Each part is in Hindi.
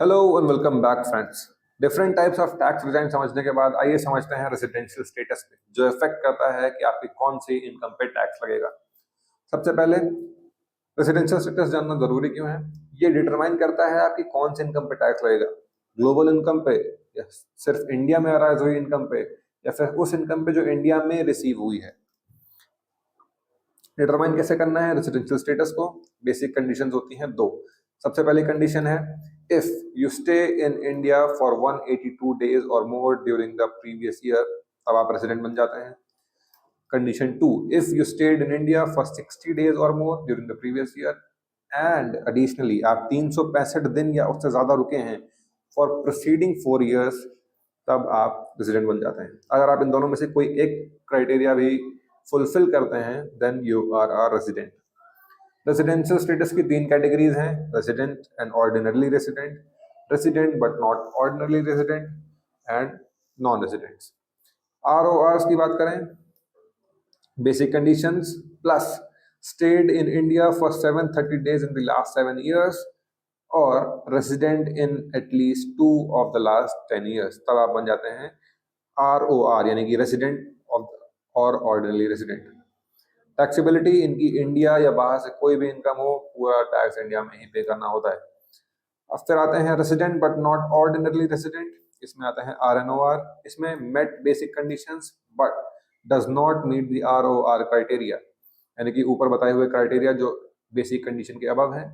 Hello and welcome back friends. Different types of tax resign समझने के बाद आइए समझते हैं रेजिडेंशियल स्टेटस पे जो इफेक्ट करता है कि आपकी कौन सी इनकम पे टैक्स लगेगा। सबसे पहले रेजिडेंशियल स्टेटस जानना जरूरी क्यों है। ये डिटरमाइन करता है आपकी कौन सी इनकम पे टैक्स लगेगा, ग्लोबल इनकम पे या सिर्फ इंडिया में अराइज हुई इनकम पे या फिर उस इनकम पे जो इंडिया में रिसीव हुई है। डिटरमाइन कैसे करना है रेजिडेंशियल स्टेटस को? बेसिक कंडीशंस होती हैं दो। सबसे पहली कंडीशन है if you stay in India for 182 days or more during the previous year, तब आप रेजिडेंट बन जाते हैं। Condition two, if you stayed in India for 60 days or more during the previous year and additionally आप 365 दिन या उससे ज्यादा रुके हैं फॉर प्रोसीडिंग 4 ईयर्स, तब आप रेजिडेंट बन जाते हैं। अगर आप इन दोनों में से कोई एक क्राइटेरिया भी फुलफिल करते हैं then you are a resident. Residential status की तीन कैटेगरीज हैं, resident and ordinarily resident, resident but not ordinarily resident and non residents. ROR की बात करें, basic conditions plus stayed in India for 730 days in the last 7 years और resident in at least 2 of the last 10 years, तब आप बन जाते हैं आरओआर यानी कि रेजिडेंट और ऑर्डिनरी रेजिडेंट। टैक्सेबिलिटी इनकी इंडिया या बाहर से कोई भी इनकम हो पूरा टैक्स इंडिया में ही पे करना होता है। अब फिर आते हैं resident but not ordinarily resident, इसमें आते हैं आरएनओआर। इसमें met basic conditions but does not meet the ROR criteria, यानी कि ऊपर बताए हुए क्राइटेरिया जो बेसिक कंडीशन के अबव है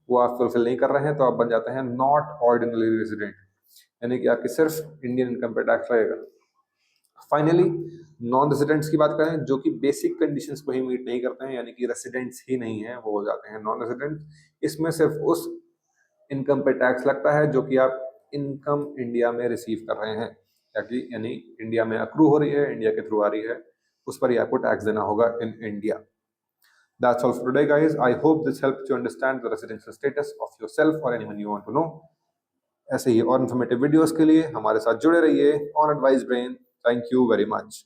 वो आप फुलफिल नहीं कर रहे हैं तो आप बन जाते हैं नॉट ऑर्डिनरली रेजिडेंट, यानी कि आपकी सिर्फ इंडियन इनकम पे टैक्स लगेगा। फाइनली नॉन रेजिडेंट्स की बात करें जो कि बेसिक कंडीशंस को ही मीट नहीं करते हैं, यानी कि रेजिडेंट्स ही नहीं है, वो हो जाते हैं नॉन रेजिडेंट। इसमें सिर्फ उस इनकम पे टैक्स लगता है जो कि आप इनकम इंडिया में रिसीव कर रहे हैं, यानी इंडिया में अक्रू हो रही है, इंडिया के थ्रू आ रही है, उस पर ही आपको टैक्स देना होगा in India. That's all for today, guys. I hope this helps you understand the residential status of yourself or anyone you want to know. ऐसे ही और इन्फॉर्मेटिव वीडियोस के लिए हमारे साथ जुड़े रहिए on advice brain. Thank you very much.